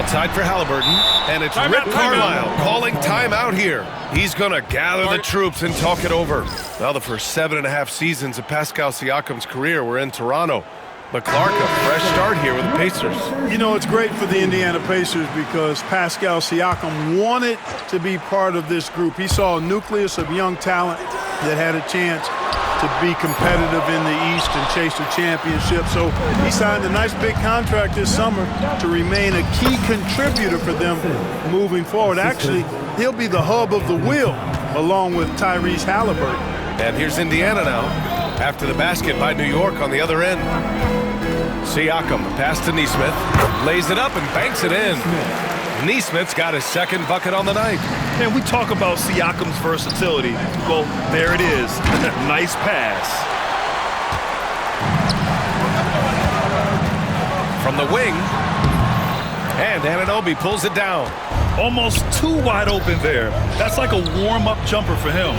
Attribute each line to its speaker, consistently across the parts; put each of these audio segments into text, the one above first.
Speaker 1: Outside for Halliburton, and it's Rick Carlisle calling timeout here. He's going to gather the troops and talk it over. Now the first 7.5 seasons of Pascal Siakam's career were in Toronto. But Clark, a fresh start here with the Pacers.
Speaker 2: You know, it's great for the Indiana Pacers because Pascal Siakam wanted to be part of this group. He saw a nucleus of young talent that had a chance to be competitive in the East and chase a championship. So he signed a nice big contract this summer to remain a key contributor for them moving forward. Actually, he'll be the hub of the wheel along with Tyrese Halliburton.
Speaker 1: And here's Indiana now after the basket by New York on the other end. Siakam, pass to Nesmith, lays it up and banks it in. Nesmith's got his second bucket on the night.
Speaker 3: Man, we talk about Siakam's versatility. Well, there it is. Nice pass.
Speaker 1: From the wing, and Anunoby pulls it down.
Speaker 3: Almost too wide open there. That's like a warm-up jumper for him.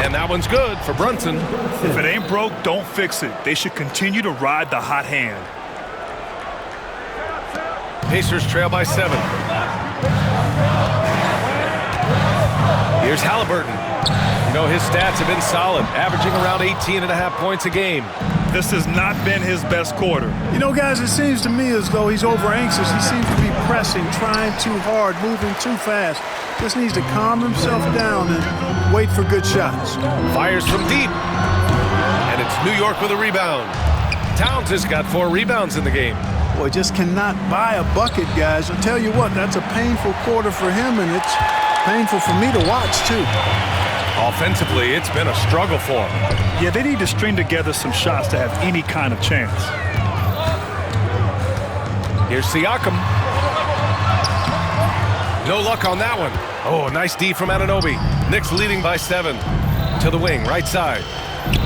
Speaker 1: And that one's good for Brunson.
Speaker 3: If it ain't broke, don't fix it. They should continue to ride the hot hand.
Speaker 1: Pacers trail by 7. Here's Halliburton. You know, his stats have been solid, averaging around 18.5 points a game.
Speaker 3: This has not been his best quarter.
Speaker 2: You know, guys, it seems to me as though he's over-anxious. He seems to be pressing, trying too hard, moving too fast. Just needs to calm himself down and wait for good shots.
Speaker 1: Fires from deep. And it's New York with a rebound. Towns has got 4 rebounds in the game.
Speaker 2: Boy, just cannot buy a bucket, guys. I'll tell you what, that's a painful quarter for him, and it's painful for me to watch, too.
Speaker 1: Offensively, it's been a struggle for him.
Speaker 3: Yeah, they need to string together some shots to have any kind of chance.
Speaker 1: Here's Siakam. No luck on that one. Oh, nice D from Anunoby. Knicks leading by 7. To the wing, right side.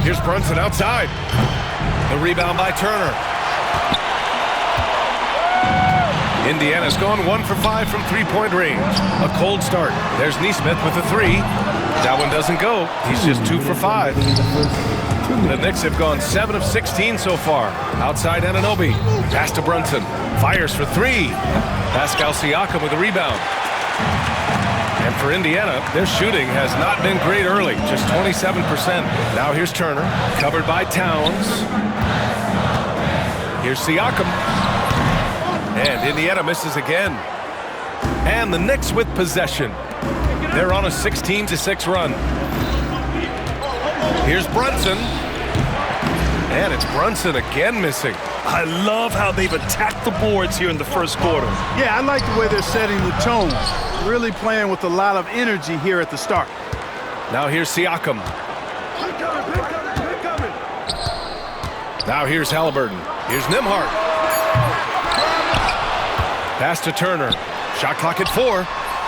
Speaker 1: Here's Brunson outside. The rebound by Turner. Indiana's gone 1 for 5 from three-point range. A cold start. There's Nesmith with a 3. That one doesn't go. He's just 2 for 5. The Knicks have gone 7 of 16 so far. Outside Anunoby. Pass to Brunson. Fires for 3. Pascal Siakam with a rebound. And for Indiana, their shooting has not been great early. Just 27%. Now here's Turner. Covered by Towns. Here's Siakam. And Indiana misses again. And the Knicks with possession. They're on a 16-6 run. Here's Brunson. And it's Brunson again missing.
Speaker 3: I love how they've attacked the boards here in the first quarter.
Speaker 2: Yeah, I like the way they're setting the tone. Really playing with a lot of energy here at the start.
Speaker 1: Now here's Siakam. Now here's Halliburton. Here's Nembhard. Pass to Turner. Shot clock at 4.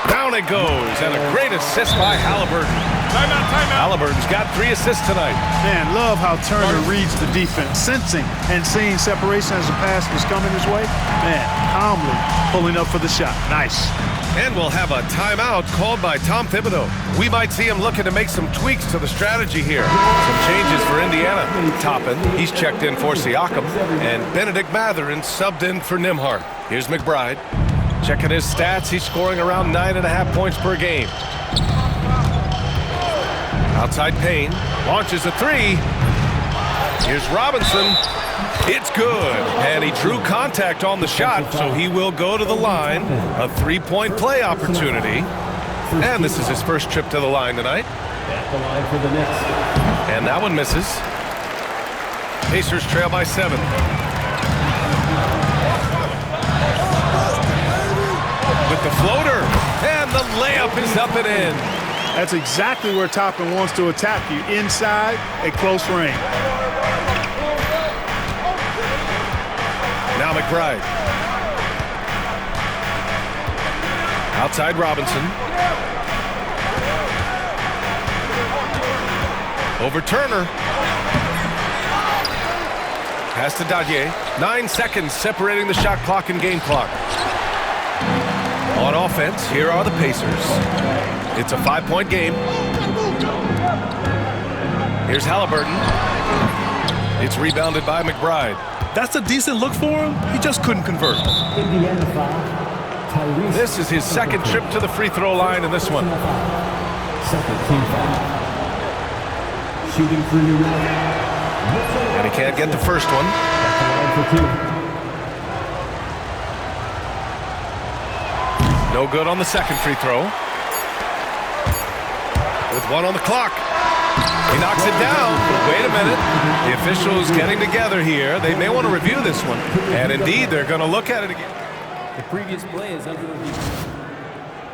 Speaker 1: Down it goes. And a great assist by Halliburton. Timeout. Halliburton's got 3 assists tonight.
Speaker 2: Man, love how Turner reads the defense, sensing and seeing separation as the pass was coming his way. Man, calmly pulling up for the shot. Nice.
Speaker 1: And we'll have a timeout called by Tom Thibodeau. We might see him looking to make some tweaks to the strategy here. Some changes for Indiana. Toppin, he's checked in for Siakam. And Benedict Mathurin subbed in for Nembhard. Here's McBride. Checking his stats, he's scoring around 9.5 points per game. Outside Payne. Launches a 3. Here's Robinson. It's good. And he drew contact on the shot, so he will go to the line. A 3-point play opportunity. And this is his first trip to the line tonight. And that one misses. Pacers trail by 7. With the floater. And the layup is up and in.
Speaker 2: That's exactly where Toppin wants to attack you, inside at close range.
Speaker 1: Now McBride. Outside Robinson. Over Turner. Pass to Dadier. 9 seconds separating the shot clock and game clock. On offense, here are the Pacers. It's a 5-point game. Here's Halliburton. It's rebounded by McBride.
Speaker 3: That's a decent look for him. He just couldn't convert.
Speaker 1: This is his second trip to the free throw line in this one.
Speaker 4: Second team foul. Shooting for New York.
Speaker 1: And he can't get the first one. No good on the second free throw. With one on the clock. He knocks it down. Wait a minute. The officials getting together here. They may want to review this one. And indeed, they're going to look at it again.
Speaker 4: The previous play is under review.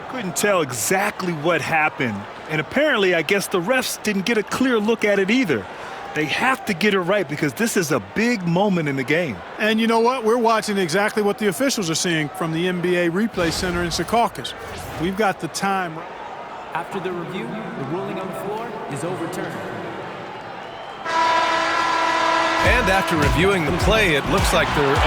Speaker 3: Couldn't tell exactly what happened. And apparently, I guess the refs didn't get a clear look at it either. They have to get it right because this is a big moment in the game.
Speaker 2: And you know what? We're watching exactly what the officials are seeing from the NBA Replay Center in Secaucus. We've got the time.
Speaker 4: After the review, the ruling on the floor is overturned.
Speaker 1: And after reviewing the play, it looks like they're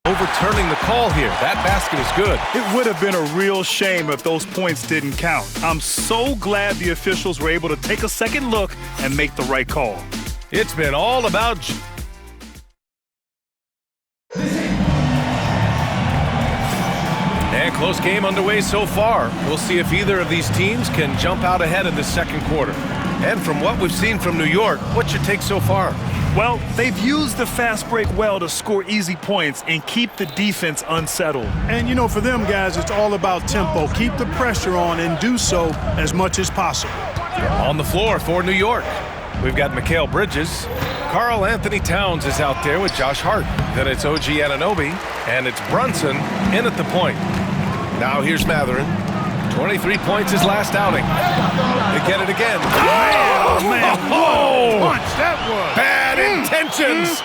Speaker 1: overturning the call here. That basket is good.
Speaker 3: It would have been a real shame if those points didn't count. I'm so glad the officials were able to take a second look and make the right call.
Speaker 1: It's been all about... And close game underway so far. We'll see if either of these teams can jump out ahead in the second quarter. And from what we've seen from New York, what's your take so far?
Speaker 3: Well, they've used the fast break well to score easy points and keep the defense unsettled.
Speaker 2: And, you know, for them guys, it's all about tempo. Keep the pressure on and do so as much as possible.
Speaker 1: On the floor for New York, we've got Mikal Bridges. Karl Anthony Towns is out there with Josh Hart. Then it's OG Anunoby, and it's Brunson in at the point. Now here's Mathurin. 23 points his last outing. They get it again.
Speaker 2: Oh, man, what a punch that was.
Speaker 1: Bad intentions.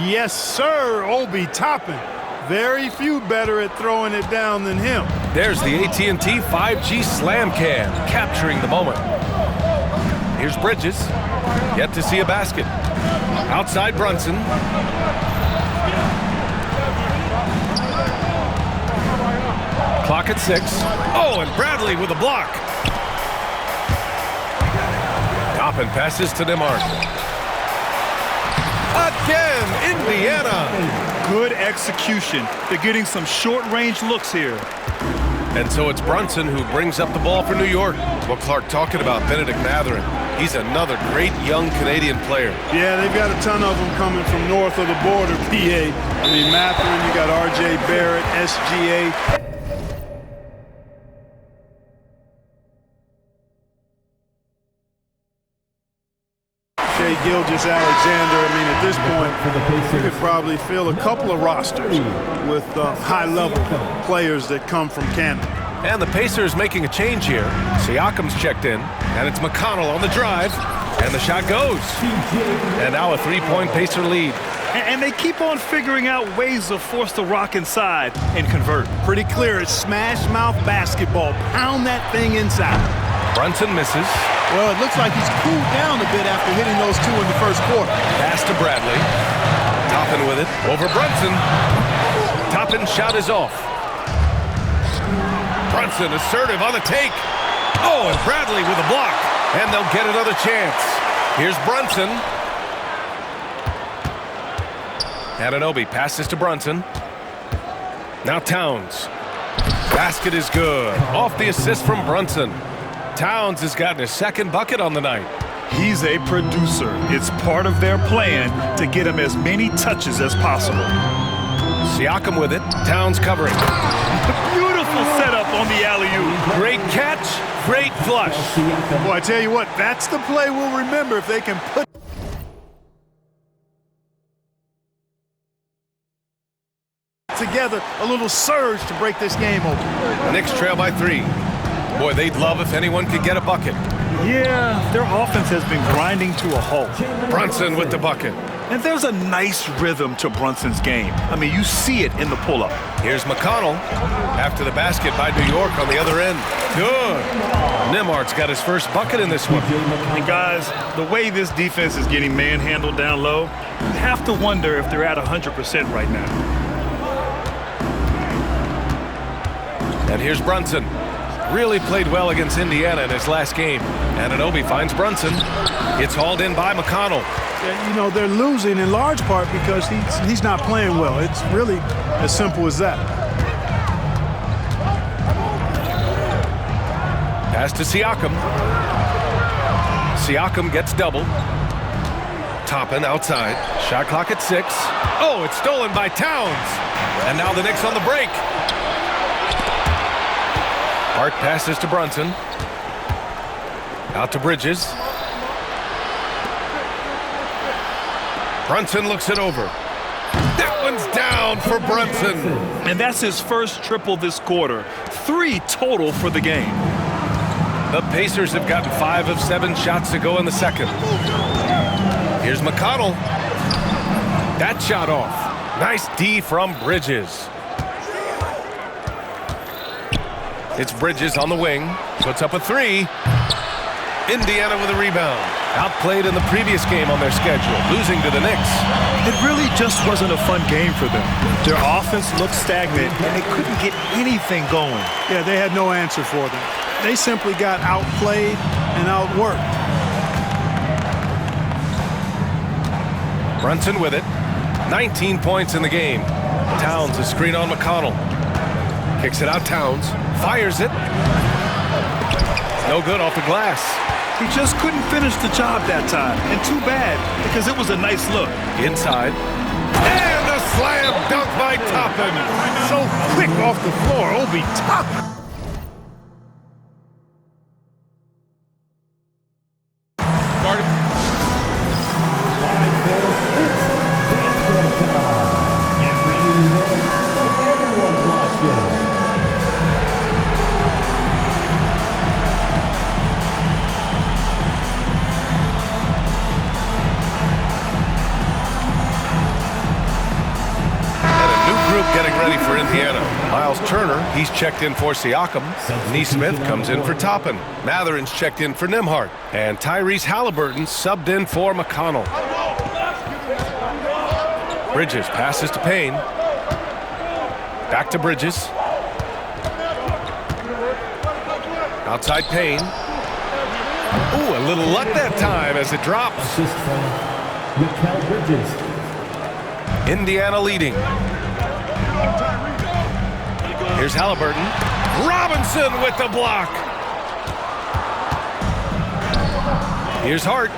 Speaker 2: Yes, sir, Obi Toppin. Very few better at throwing it down than him.
Speaker 1: There's the AT&T 5G Slam Cam, capturing the moment. Here's Bridges. Yet to see a basket. Outside Brunson. Clock at 6. Oh, and Bradley with a block. Toppin passes to Nembhard. Again, Indiana.
Speaker 3: Good execution. They're getting some short-range looks here.
Speaker 1: And so it's Brunson who brings up the ball for New York. Well, Clark, talking about Benedict Mathurin. He's another great young Canadian player.
Speaker 2: Yeah, they've got a ton of them coming from north of the border, PA. I mean, Mathurin, you got R.J. Barrett, SGA. Gilgeous-Alexander. I mean, at this point, you could probably fill a couple of rosters with high-level players that come from Canada.
Speaker 1: And the Pacers making a change here. Siakam's checked in, and it's McConnell on the drive, and the shot goes. And now a three-point Pacer lead.
Speaker 3: And they keep on figuring out ways to force the rock inside and convert.
Speaker 2: Pretty clear. It's smash-mouth basketball. Pound that thing inside.
Speaker 1: Brunson misses.
Speaker 2: Well, it looks like he's cooled down a bit after hitting those two in the first quarter.
Speaker 1: Pass to Bradley. Toppin with it. Over Brunson. Toppin's shot is off. Brunson assertive on the take. Oh, and Bradley with a block. And they'll get another chance. Here's Brunson. Anunoby passes to Brunson. Now Towns. Basket is good. Off the assist from Brunson. Towns has gotten his second bucket on the night.
Speaker 3: He's a producer. It's part of their plan to get him as many touches as possible.
Speaker 1: Siakam with it. Towns covering.
Speaker 3: Beautiful setup on the alley-oop.
Speaker 1: Great catch, great flush.
Speaker 2: Boy, I tell you what, that's the play we'll remember if they can put together a little surge to break this game open.
Speaker 1: Knicks trail by 3. Boy, they'd love if anyone could get a bucket.
Speaker 3: Yeah, their offense has been grinding to a halt.
Speaker 1: Brunson with the bucket.
Speaker 3: And there's a nice rhythm to Brunson's game. I mean, you see it in the pull-up.
Speaker 1: Here's McConnell after the basket by New York on the other end. Good. Nembhard's got his first bucket in this one.
Speaker 3: And guys, the way this defense is getting manhandled down low, you have to wonder if they're at 100% right now.
Speaker 1: And here's Brunson. really played well against Indiana in his last game. Anunoby finds Brunson. It's hauled in by McConnell.
Speaker 2: You know, they're losing in large part because he's not playing well. It's really as simple as that.
Speaker 1: Pass to Siakam. Siakam gets doubled. Toppin outside. Shot clock at 6. Oh, it's stolen by Towns. And now the Knicks on the break. Hart passes to Brunson. Out to Bridges. Brunson looks it over. That one's down for Brunson.
Speaker 3: And that's his first triple this quarter. 3 total for the game.
Speaker 1: The Pacers have gotten 5 of 7 shots to go in the second. Here's McConnell. That shot off. Nice D from Bridges. It's Bridges on the wing. Puts up a 3. Indiana with a rebound. Outplayed in the previous game on their schedule, losing to the Knicks.
Speaker 3: It really just wasn't a fun game for them. Their offense looked stagnant, and they couldn't get anything going.
Speaker 2: Yeah, they had no answer for them. They simply got outplayed and outworked.
Speaker 1: Brunson with it. 19 points in the game. Towns a screen on McConnell. Kicks it out, Towns. Fires it. No good off the glass.
Speaker 3: He just couldn't finish the job that time. And too bad, because it was a nice look.
Speaker 1: Inside. And a slam dunk by Toppin. So quick off the floor. Obi Toppin. Getting ready for Indiana. Miles Turner, he's checked in for Siakam. Neesmith comes in for Toppin. Matherin's checked in for Nembhard. And Tyrese Halliburton subbed in for McConnell. Bridges passes to Payne. Back to Bridges. Outside Payne. Ooh, a little luck that time as it drops. Indiana leading. Here's Halliburton. Robinson with the block. Here's Hart.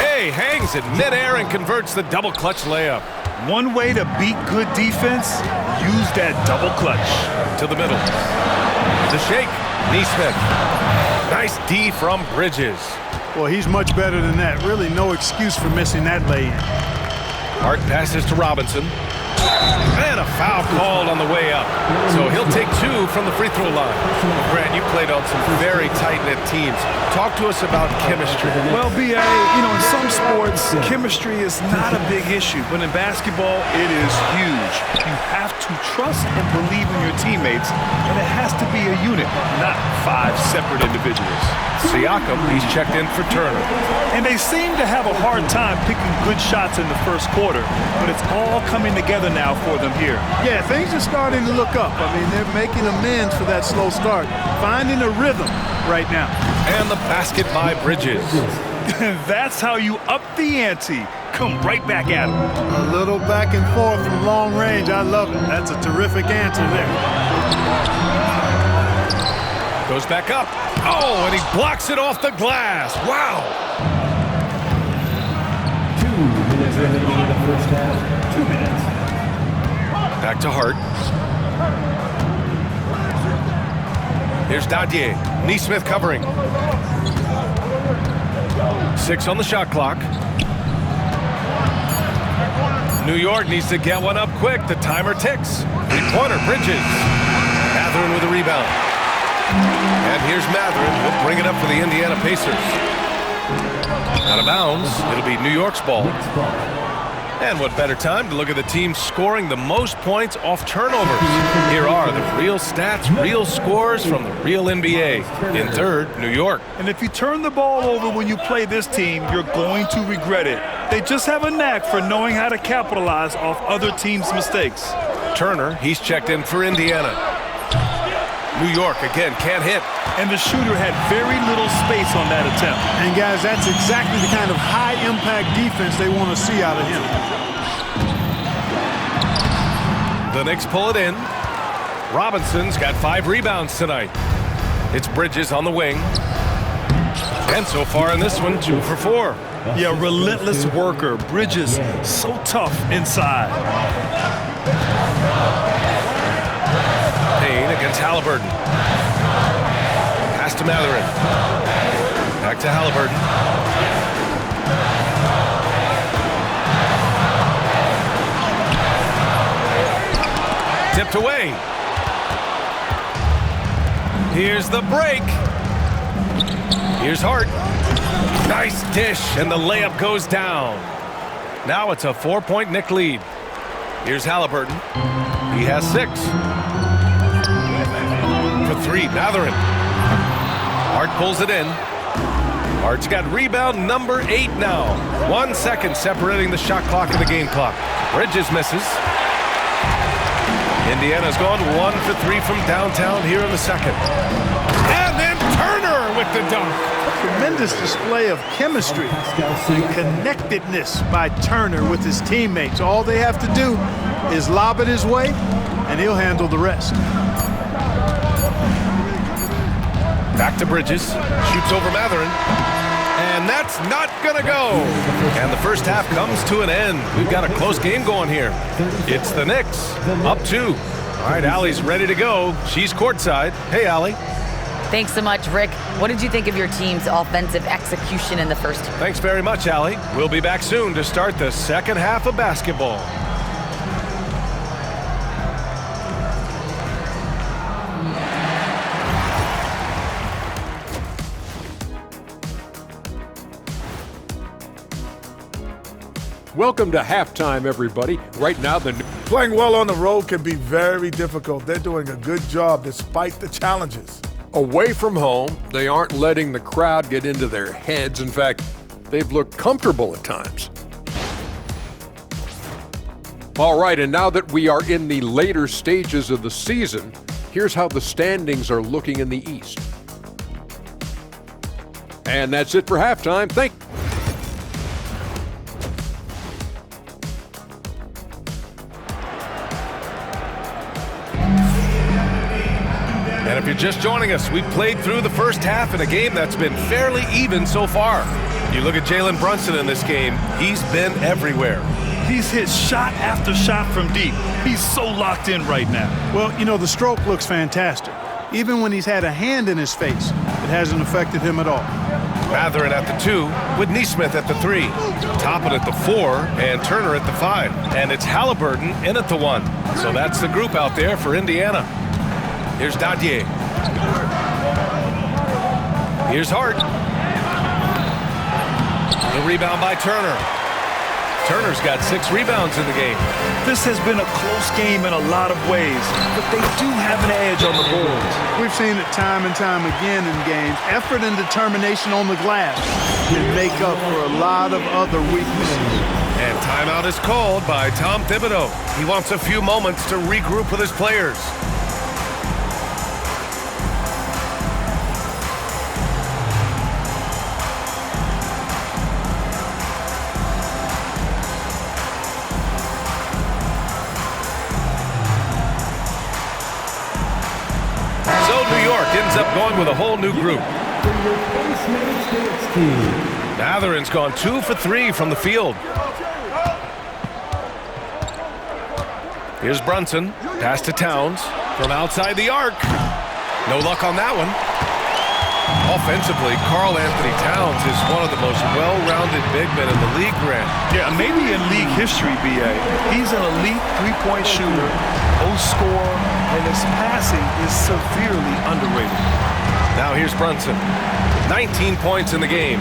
Speaker 1: Hey, hangs in midair and converts the double clutch layup.
Speaker 3: One way to beat good defense, use that double clutch.
Speaker 1: To the middle. The shake. Neesmith. Nice D from Bridges.
Speaker 2: Well, he's much better than that. Really no excuse for missing that lay-in.
Speaker 1: Hart passes to Robinson. And a foul called on the way up. So he'll take 2 from the free throw line. Grant, you played on some very tight-knit teams. Talk to us about chemistry.
Speaker 3: Well, B.A., you know, in some sports, chemistry is not a big issue. But in basketball, it is huge. You have to trust and believe in your teammates, and it has to be a unit, not 5 separate individuals.
Speaker 1: Siakam, he's checked in for Turner.
Speaker 3: And they seem to have a hard time picking good shots in the first quarter, but it's all coming together now for them here.
Speaker 2: Yeah, things are starting to look up. I mean, they're making amends for that slow start, finding a rhythm right now.
Speaker 1: And the basket by Bridges.
Speaker 3: That's how you up the ante. Come right back at him.
Speaker 2: A little back and forth from long range. I love it. That's a terrific answer there.
Speaker 1: Goes back up. Oh, and he blocks it off the glass. Wow.
Speaker 5: 2 minutes remaining in the first half. 2 minutes.
Speaker 1: Back to Hart. Here's Dadier. Neesmith covering. 6 on the shot clock. New York needs to get one up quick. The timer ticks. Three-pointer, Bridges. Matherin with a rebound. And here's Matherin. He'll bring it up for the Indiana Pacers. Out of bounds. It'll be New York's ball. And what better time to look at the team scoring the most points off turnovers. Here are the real stats, real scores from the real NBA. In third, New York.
Speaker 3: And if you turn the ball over when you play this team, you're going to regret it. They just have a knack for knowing how to capitalize off other teams' mistakes.
Speaker 1: Turner, he's checked in for Indiana. New York, again, can't hit.
Speaker 3: And the shooter had very little space on that attempt.
Speaker 2: And, guys, that's exactly the kind of high-impact defense they want to see out of him.
Speaker 1: The Knicks pull it in. Robinson's got 5 rebounds tonight. It's Bridges on the wing. And so far in this one, 2 for 4.
Speaker 3: Yeah, relentless worker. Bridges, so tough inside.
Speaker 1: Payne against Halliburton. Pass to Matherin. Back to Halliburton. Tipped away. Here's the break. Here's Hart. Nice dish, and the layup goes down. Now it's a 4-point Knick lead. Here's Halliburton. He has 6. For 3, Matherin. Hart pulls it in. Hart's got rebound number 8 now. 1 second separating the shot clock and the game clock. Bridges misses. Indiana's gone 1 for 3 from downtown here in the second. And then Turner with the dunk.
Speaker 2: Tremendous display of chemistry and connectedness by Turner with his teammates. All they have to do is lob it his way, and he'll handle the rest.
Speaker 1: Back to Bridges. Shoots over Matherin. And that's not going to go. And the first half comes to an end. We've got a close game going here. It's the Knicks. Up 2. All right, Allie's ready to go. She's courtside. Hey, Allie.
Speaker 6: Thanks so much, Rick. What did you think of your team's offensive execution in the first?
Speaker 1: Thanks very much, Allie. We'll be back soon to start the second half of basketball.
Speaker 7: Welcome to halftime, everybody. Right now,
Speaker 8: playing well on the road can be very difficult. They're doing a good job despite the challenges.
Speaker 7: away from home, they aren't letting the crowd get into their heads. In fact, they've looked comfortable at times. All right, and now that we are in the later stages of the season, here's how the standings are looking in the East. And that's it for halftime. Thank you.
Speaker 1: And if you're just joining us, we've played through the first half in a game that's been fairly even so far. You look at Jalen Brunson in this game, he's been everywhere.
Speaker 3: He's hit shot after shot from deep. He's so locked in right now.
Speaker 2: Well, you know, the stroke looks fantastic. Even when he's had a hand in his face, it hasn't affected him at all.
Speaker 1: Matherin at the 2, with Neesmith at the 3, Toppin at the 4, and Turner at the 5. And it's Halliburton in at the 1. So that's the group out there for Indiana. Here's Dadier. Here's Hart. The rebound by Turner. Turner's got 6 rebounds in the game.
Speaker 3: This has been a close game in a lot of ways, but they do have an edge on the boards.
Speaker 2: We've seen it time and time again in games. Effort and determination on the glass can make up for a lot of other weaknesses.
Speaker 1: And timeout is called by Tom Thibodeau. He wants a few moments to regroup with his players. Ends up going with a whole new group. Matherin's gone 2 for 3 from the field. Here's Brunson. Pass to Towns from outside the arc. No luck on that one. Offensively, Karl Anthony Towns is one of the most well-rounded big men in the league, Grant.
Speaker 3: Yeah, maybe in league history, B.A. He's an elite three-point shooter, scorer, and his passing is severely underrated.
Speaker 1: Now here's Brunson. 19 points in the game.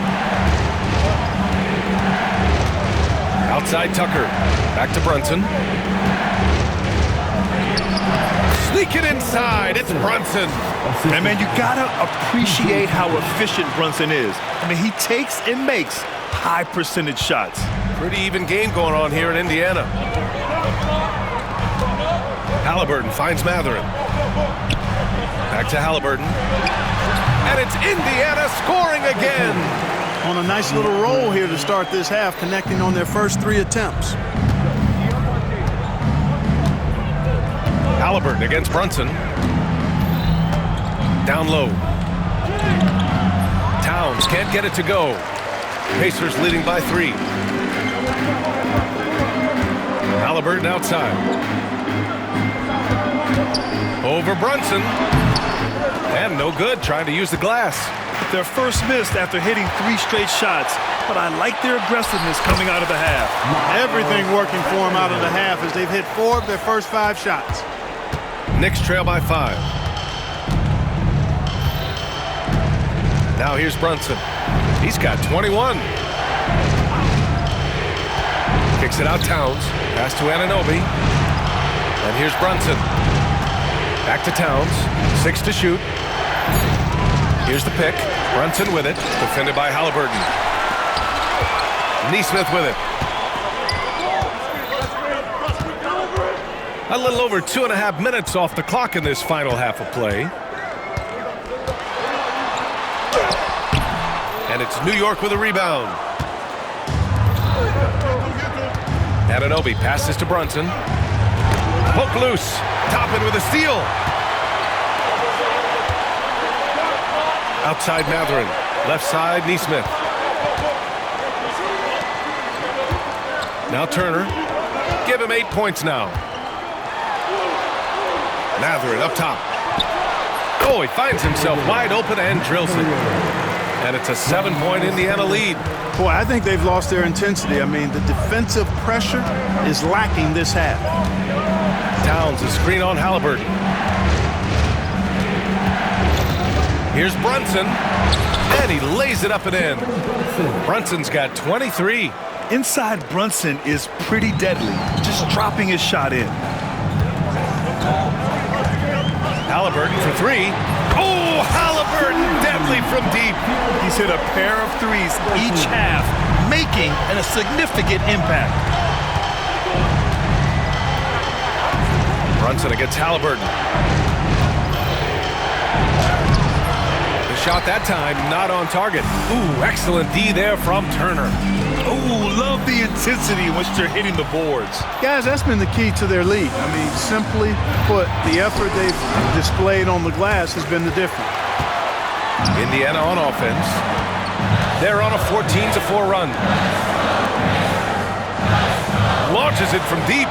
Speaker 1: Outside Tucker. Back to Brunson. Sneak it inside. It's Brunson.
Speaker 3: And man, you gotta appreciate how efficient Brunson is. I mean, he takes and makes high percentage shots.
Speaker 1: Pretty even game going on here in Indiana. Halliburton finds Matherin. Back it to Halliburton. And it's Indiana scoring again.
Speaker 2: On a nice little roll here to start this half, connecting on their first 3 attempts.
Speaker 1: Halliburton against Brunson. Down low. Towns can't get it to go. Pacers leading by 3. Halliburton outside. Over Brunson. And no good, trying to use the glass.
Speaker 3: Their first missed after hitting 3 straight shots, but I like their aggressiveness coming out of the half.
Speaker 2: Everything working for them out of the half as they've hit 4 of their first 5 shots.
Speaker 1: Knicks trail by 5. Now here's Brunson. He's got 21. Kicks it out Towns. Pass to Anunoby. And here's Brunson. Back to Towns. 6 to shoot. Here's the pick. Brunson with it. Defended by Halliburton. Neesmith with it. A little over 2.5 minutes off the clock in this final half of play. And it's New York with a rebound. Anunoby passes to Brunson. Poke loose. Toppin with a steal. Outside Matherin. Left side Neesmith. Now Turner. Give him 8 points now. Matherin up top. Oh, he finds himself wide open and drills it. And it's a 7-point Indiana lead.
Speaker 2: Boy, I think they've lost their intensity. I mean, the defensive pressure is lacking this half.
Speaker 1: Towns a screen on Halliburton. Here's Brunson. And he lays it up and in. Brunson's got 23.
Speaker 3: Inside Brunson is pretty deadly, just dropping his shot in.
Speaker 1: Halliburton for 3. Oh, Halliburton deadly from deep.
Speaker 3: He's hit a pair of 3s each half, making a significant impact.
Speaker 1: Brunson against Halliburton. The shot that time not on target. Ooh, excellent D there from Turner.
Speaker 3: Oh, love the intensity in which they're hitting the boards.
Speaker 2: Guys, that's been the key to their lead. I mean, simply put, the effort they've displayed on the glass has been the difference.
Speaker 1: Indiana on offense. They're on a 14-4 run. Launches it from deep.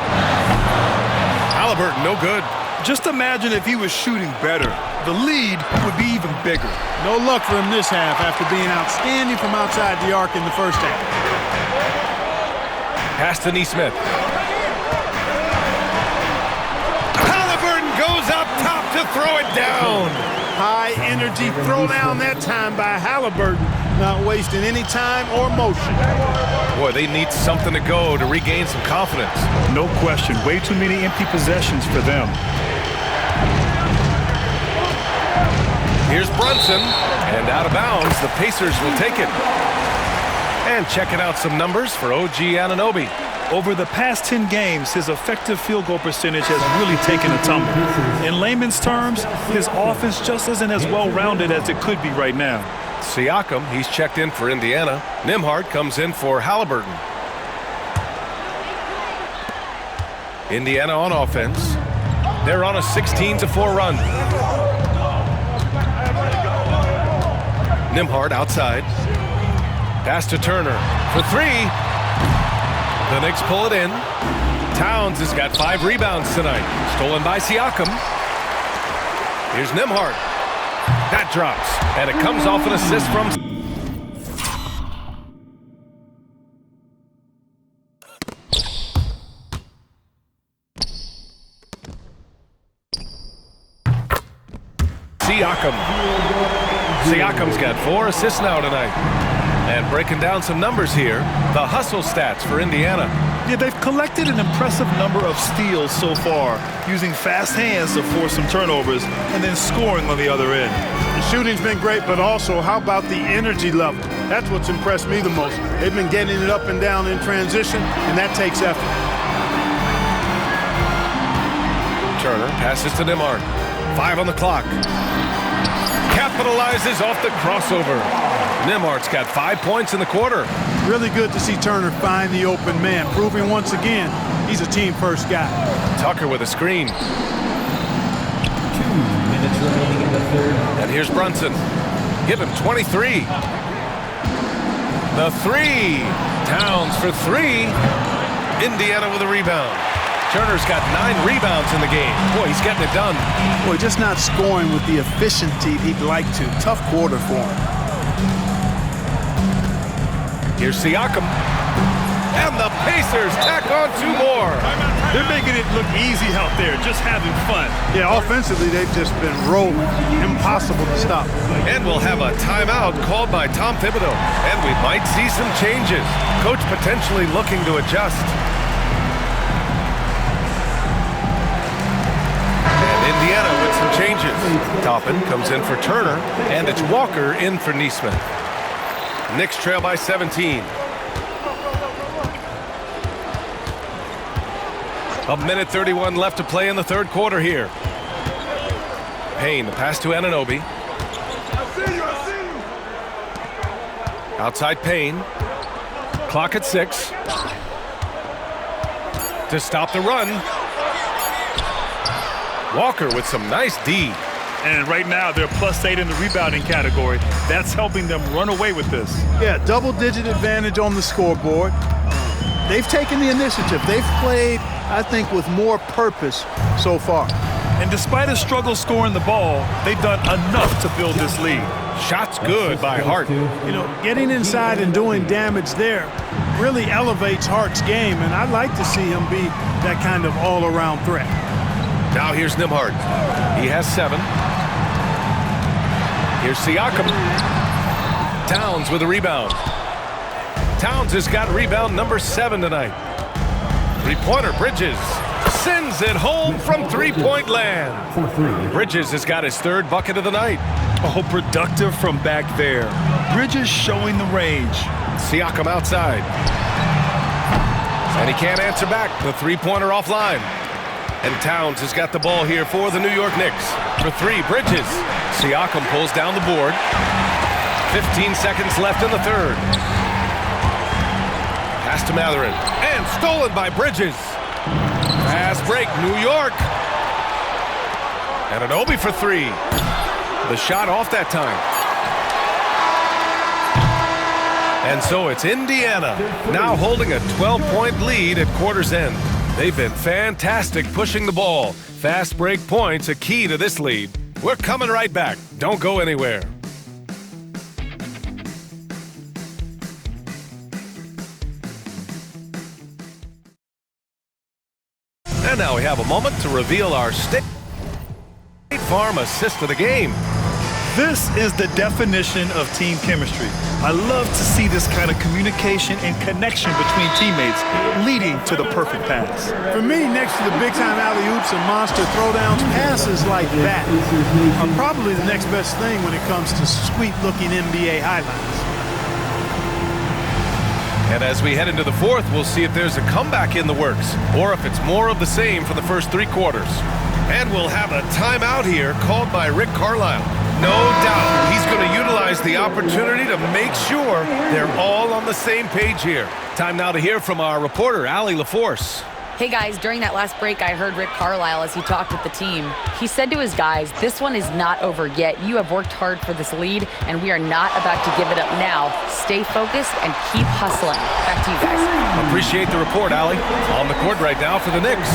Speaker 1: Halliburton, no good.
Speaker 3: Just imagine if he was shooting better. The lead would be even bigger.
Speaker 2: No luck for him this half after being outstanding from outside the arc in the first half.
Speaker 1: Pass to Neesmith. Halliburton goes up top to throw it down.
Speaker 2: High energy throw down that time by Halliburton, not wasting any time or motion.
Speaker 1: Boy, they need something to go to regain some confidence.
Speaker 3: No question. Way too many empty possessions for them.
Speaker 1: Here's Brunson, and out of bounds, the Pacers will take it. And checking out some numbers for OG Anunoby.
Speaker 3: Over the past 10 games, his effective field goal percentage has really taken a tumble. In layman's terms, his offense just isn't as well-rounded as it could be right now.
Speaker 1: Siakam, he's checked in for Indiana. Nembhard comes in for Halliburton. Indiana on offense. They're on a 16-4 run. Nembhard outside. Pass to Turner for 3. The Knicks pull it in. Towns has got 5 rebounds tonight. Stolen by Siakam. Here's Nembhard. That drops, and it comes off an assist from... Siakam's got 4 assists now tonight. And breaking down some numbers here, the hustle stats for Indiana.
Speaker 3: Yeah, they've collected an impressive number of steals so far, using fast hands to force some turnovers and then scoring on the other end.
Speaker 2: The shooting's been great, but also how about the energy level? That's what's impressed me the most. They've been getting it up and down in transition, and that takes effort.
Speaker 1: Turner passes to Nembhard. 5 on the clock. capitalizes off the crossover. Nembhard's got 5 points in the quarter.
Speaker 2: Really good to see Turner find the open man, proving once again he's a team-first guy.
Speaker 1: Tucker with a screen.
Speaker 5: 2 minutes remaining in the third.
Speaker 1: And here's Brunson. Give him 23. The three. Towns for 3. Indiana with a rebound. Turner's got 9 rebounds in the game. Boy, he's getting it done.
Speaker 2: Boy, just not scoring with the efficiency he'd like to. Tough quarter for him.
Speaker 1: Here's Siakam. And the Pacers tack on 2 more.
Speaker 3: They're making it look easy out there, just having fun.
Speaker 2: Yeah, offensively, they've just been rolling. Impossible to stop.
Speaker 1: And we'll have a timeout called by Tom Thibodeau. And we might see some changes. Coach potentially looking to adjust. Indiana with some changes. Toppin comes in for Turner, and it's Walker in for Nesmith. Knicks trail by 17. A minute 31 left to play in the third quarter here. Payne, the pass to Anunoby. Outside Payne. Clock at 6. To stop the run. Walker with some nice D.
Speaker 3: And right now, they're +8 in the rebounding category. That's helping them run away with this.
Speaker 2: Yeah, double-digit advantage on the scoreboard. They've taken the initiative. They've played, I think, with more purpose so far.
Speaker 3: And despite a struggle scoring the ball, they've done enough to build this lead.
Speaker 1: Shots good by Hart.
Speaker 2: You know, getting inside and doing damage there really elevates Hart's game, and I'd like to see him be that kind of all-around threat.
Speaker 1: Now here's Nembhard. He has 7. Here's Siakam. Towns with a rebound. Towns has got rebound number 7 tonight. Three-pointer, Bridges. Sends it home from three-point land. Bridges has got his 3rd bucket of the night.
Speaker 3: Oh, productive from back there. Bridges showing the range.
Speaker 1: Siakam outside. And he can't answer back. The three-pointer offline. And Towns has got the ball here for the New York Knicks. For 3, Bridges. Siakam pulls down the board. 15 seconds left in the third. Pass to Mathurin. And stolen by Bridges. Fast break, New York. And Anunoby for 3. The shot off that time. And so it's Indiana now holding a 12-point lead at quarter's end. They've been fantastic pushing the ball. Fast break points a key to this lead. We're coming right back. Don't go anywhere. And now we have a moment to reveal our State Farm assist of the game.
Speaker 3: This is the definition of team chemistry. I love to see this kind of communication and connection between teammates leading to the perfect pass.
Speaker 2: For me, next to the big-time alley-oops and monster throwdowns, passes like that are probably the next best thing when it comes to sweet-looking NBA highlights.
Speaker 1: And as we head into the fourth, we'll see if there's a comeback in the works or if it's more of the same for the first 3 quarters. And we'll have a timeout here called by Rick Carlisle. No doubt he's going to utilize the opportunity to make sure they're all on the same page here. Time now to hear from our reporter, Allie LaForce.
Speaker 6: Hey guys, during that last break, I heard Rick Carlisle as he talked with the team. He said to his guys, this one is not over yet. You have worked hard for this lead, and we are not about to give it up now. Stay focused and keep hustling. Back to you guys.
Speaker 1: Appreciate the report, Allie. On the court right now for the Knicks.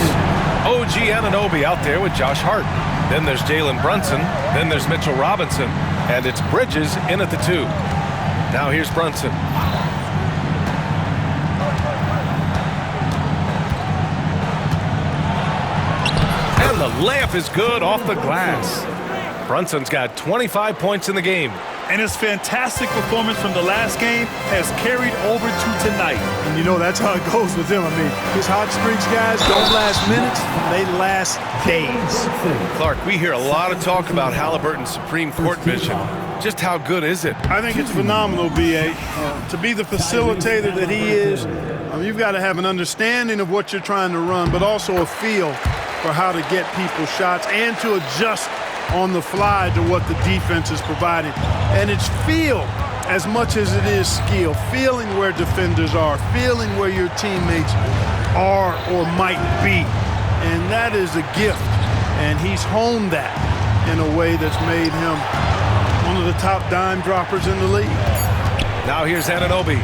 Speaker 1: OG Anunoby out there with Josh Hart. Then there's Jalen Brunson. Then there's Mitchell Robinson. And it's Bridges in at the 2. Now here's Brunson. And the layup is good off the glass. Brunson's got 25 points in the game.
Speaker 3: And his fantastic performance from the last game has carried over to tonight.
Speaker 2: And you know that's how it goes with him. I mean, his hot streaks, guys, don't last minutes. They last days.
Speaker 1: Clark, we hear a lot of talk about Halliburton's Supreme Court vision. Just how good is it?
Speaker 2: I think it's phenomenal, B.A. To be the facilitator that he is, you've got to have an understanding of what you're trying to run, but also a feel for how to get people shots and to adjust on the fly to what the defense is providing. And it's feel as much as it is skill, feeling where defenders are, feeling where your teammates are or might be. And that is a gift. And he's honed that in a way that's made him one of the top dime droppers in the league.
Speaker 1: Now here's Anunoby.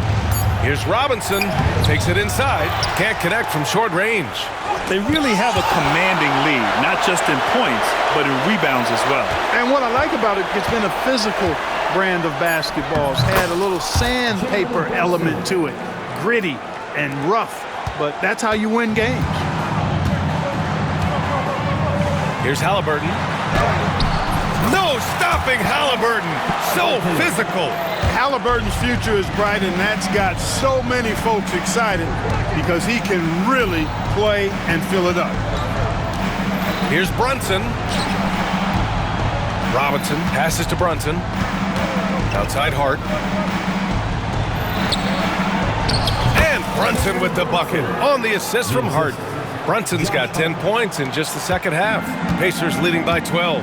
Speaker 1: Here's Robinson. Takes it inside. Can't connect from short range.
Speaker 3: They really have a commanding lead, not just in points, but in rebounds as well.
Speaker 2: And what I like about it, it's been a physical brand of basketball. It's had a little sandpaper element to it, gritty and rough, but that's how you win games.
Speaker 1: Here's Halliburton. No stopping Halliburton. So physical.
Speaker 2: Halliburton's future is bright, and that's got so many folks excited because he can really play and fill it up.
Speaker 1: Here's Brunson. Robinson passes to Brunson. Outside Hart. And Brunson with the bucket on the assist from Hart. Brunson's got 10 points in just the second half. Pacers leading by 12.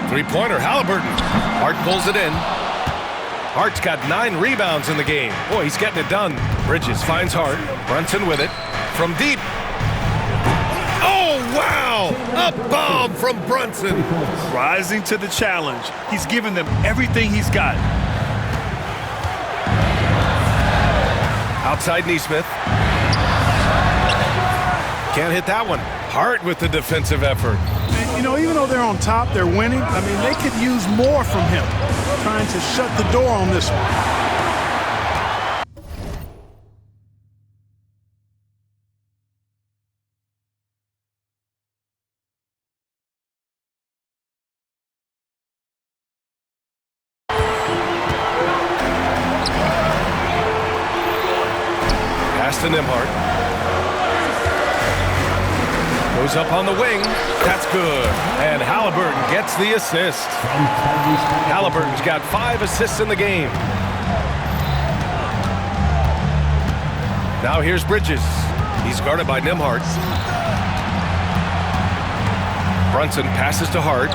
Speaker 1: Three-pointer, Halliburton. Hart pulls it in. Hart's got 9 rebounds in the game. Boy, he's getting it done. Bridges finds Hart. Brunson with it. From deep. Oh, wow! A bomb from Brunson.
Speaker 3: Rising to the challenge. He's given them everything he's got.
Speaker 1: Outside Nesmith. Can't hit that one. Hart with the defensive effort.
Speaker 2: You know, even though they're on top, they're winning. I mean, they could use more from him. Trying to shut the door on this one.
Speaker 1: Pass to Nembhard. Goes up on the wing. That's good. And Halliburton gets the assist. Halliburton's got 5 assists in the game. Now here's Bridges. He's guarded by Nembhard. Brunson passes to Hart.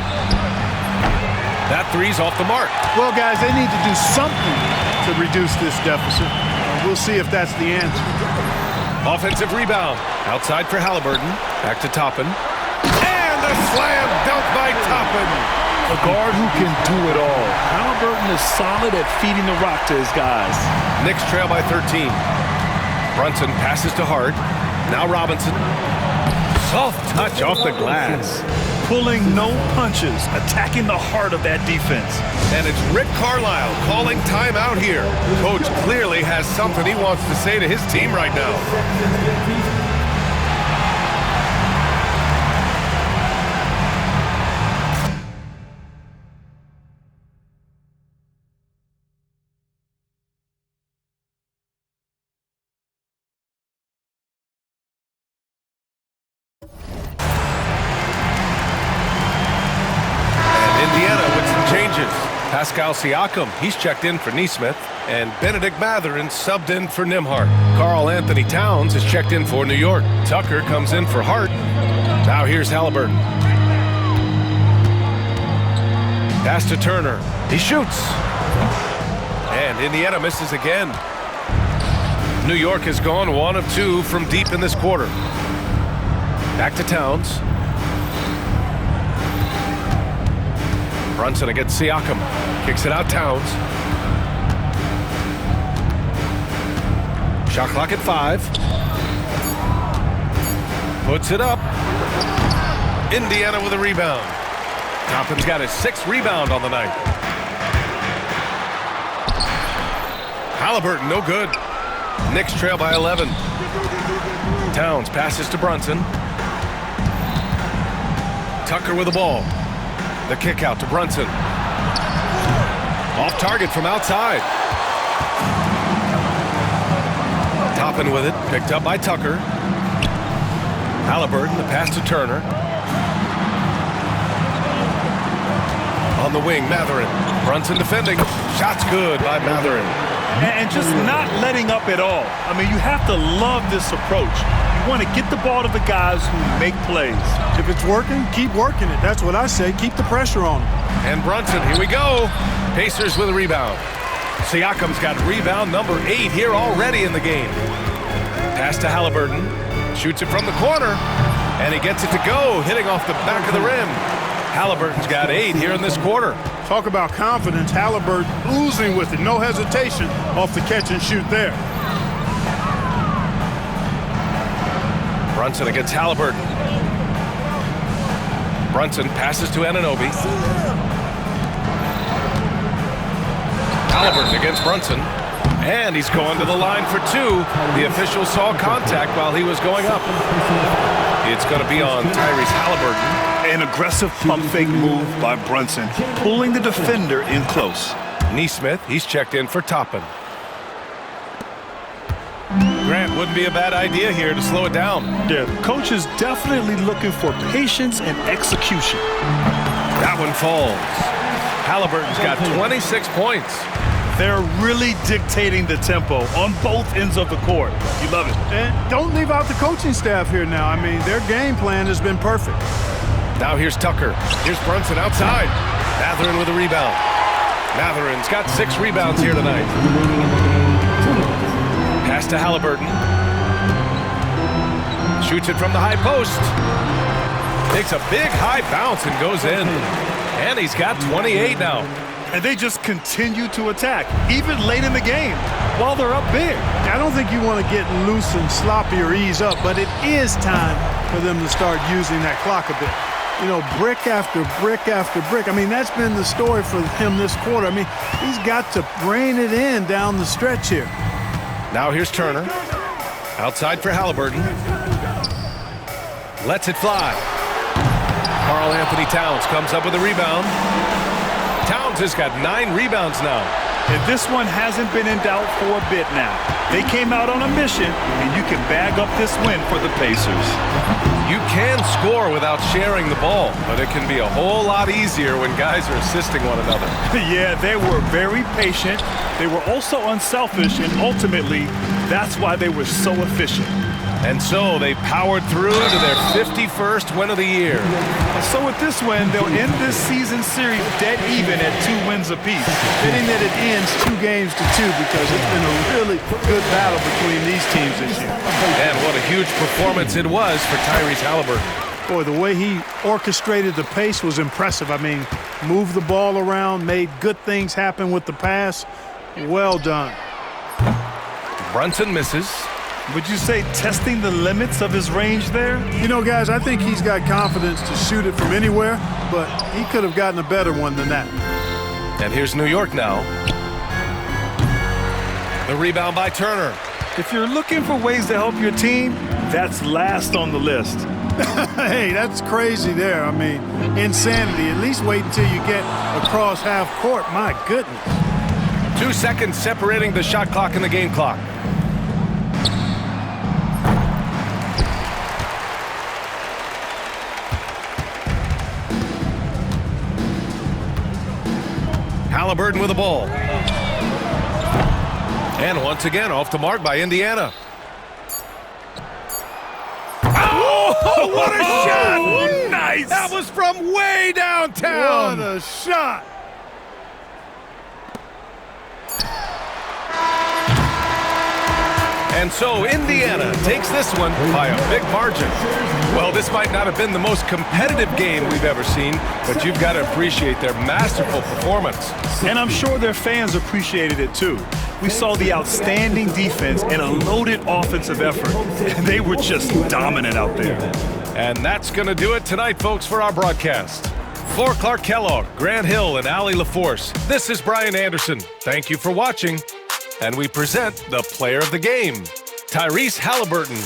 Speaker 1: That three's off the mark.
Speaker 2: Well, guys, they need to do something to reduce this deficit. We'll see if that's the answer.
Speaker 1: Offensive rebound. Outside for Halliburton. Back to Toppin. And the slam dunk by Toppin.
Speaker 3: A guard who can do it all. Halliburton is solid at feeding the rock to his guys.
Speaker 1: Knicks trail by 13. Brunson passes to Hart. Now Robinson. Soft touch off the glass.
Speaker 3: Pulling no punches, attacking the heart of that defense.
Speaker 1: And it's Rick Carlisle calling timeout here. Coach clearly has something he wants to say to his team right now. Pascal Siakam, he's checked in for Nesmith, and Benedict Mathurin subbed in for Nembhard. Karl Anthony Towns is checked in for New York. Tucker comes in for Hart. Now here's Halliburton. Pass to Turner. He shoots. And Indiana misses again. New York has gone 1 of 2 from deep in this quarter. Back to Towns. Brunson against Siakam. Kicks it out, Towns. Shot clock at 5. Puts it up. Indiana with a rebound. Toppin's got his 6th rebound on the night. Halliburton, no good. Knicks trail by 11. Towns passes to Brunson. Tucker with the ball. The kick out to Brunson. Off target from outside. Toppin with it, picked up by Tucker. Halliburton, the pass to Turner. On the wing, Mathurin. Brunson defending. Shot's good by Mathurin.
Speaker 3: And just not letting up at all. I mean, you have to love this approach. You You want to get the ball to the guys who make plays.
Speaker 2: If it's working, keep working it. That's what I say. Keep the pressure on them.
Speaker 1: And Brunson, here we go. Pacers with a rebound. Siakam's got rebound number 8 here already in the game. Pass to Halliburton. Shoots it from the corner. And he gets it to go, hitting off the back of the rim. Halliburton's got 8 here in this quarter.
Speaker 2: Talk about confidence. Halliburton oozing with it. No hesitation off the catch and shoot there.
Speaker 1: Brunson against Halliburton. Brunson passes to Anunoby. Halliburton against Brunson. And he's going to the line for 2. The official saw contact while he was going up. It's going to be on Tyrese Halliburton.
Speaker 3: An aggressive pump fake move by Brunson, pulling the defender in close.
Speaker 1: Neesmith, he's checked in for Toppin. Grant, wouldn't be a bad idea here to slow it down.
Speaker 3: Yeah, the coach is definitely looking for patience and execution.
Speaker 1: That one falls. Halliburton's got 26 points.
Speaker 3: They're really dictating the tempo on both ends of the court. You love it.
Speaker 2: And don't leave out the coaching staff here now. I mean, their game plan has been perfect.
Speaker 1: Now here's Tucker. Here's Brunson outside. Matherin with a rebound. Matherin's got 6 rebounds here tonight. Pass to Halliburton. Shoots it from the high post. Takes a big high bounce and goes in. And he's got 28 now.
Speaker 3: And they just continue to attack, even late in the game, while they're up big.
Speaker 2: I don't think you want to get loose and sloppy or ease up, but it is time for them to start using that clock a bit. You know, brick after brick after brick. I mean, that's been the story for him this quarter. I mean, he's got to rein it in down the stretch here.
Speaker 1: Now here's Turner. Outside for Halliburton. Lets it fly. Karl Anthony Towns comes up with a rebound. Towns has got 9 rebounds now.
Speaker 3: And this one hasn't been in doubt for a bit now. They came out on a mission, and you can bag up this win for the Pacers.
Speaker 1: You can score without sharing the ball, but it can be a whole lot easier when guys are assisting one another.
Speaker 3: Yeah, they were very patient. They were also unselfish, and ultimately, that's why they were so efficient.
Speaker 1: And so they powered through to their 51st win of the year.
Speaker 3: So with this win, they'll end this season series dead even at 2 wins apiece.
Speaker 2: Fitting that it ends 2 games to 2 because it's been a really good battle between these teams this year.
Speaker 1: And what a huge performance it was for Tyrese Halliburton.
Speaker 2: Boy, the way he orchestrated the pace was impressive. I mean, moved the ball around, made good things happen with the pass. Well done.
Speaker 1: Brunson misses.
Speaker 3: Would you say testing the limits of his range there?
Speaker 2: You know, guys, I think he's got confidence to shoot it from anywhere, but he could have gotten a better one than that.
Speaker 1: And here's New York now. The rebound by Turner.
Speaker 3: If you're looking for ways to help your team, that's last on the list.
Speaker 2: Hey, that's crazy there. I mean, insanity. At least wait until you get across half court. My goodness.
Speaker 1: 2 seconds separating the shot clock and the game clock. Halliburton with the ball. And once again, off the mark by Indiana. Oh, what a shot!
Speaker 3: Oh, nice!
Speaker 1: That was from way downtown.
Speaker 2: What a shot!
Speaker 1: And so Indiana takes this one by a big margin. Well, this might not have been the most competitive game we've ever seen, but you've got to appreciate their masterful performance.
Speaker 3: And I'm sure their fans appreciated it too. We saw the outstanding defense and a loaded offensive effort. They were just dominant out there.
Speaker 1: And that's going to do it tonight, folks, for our broadcast. For Clark Kellogg, Grant Hill, and Allie LaForce, this is Brian Anderson. Thank you for watching. And we present the player of the game, Tyrese Halliburton.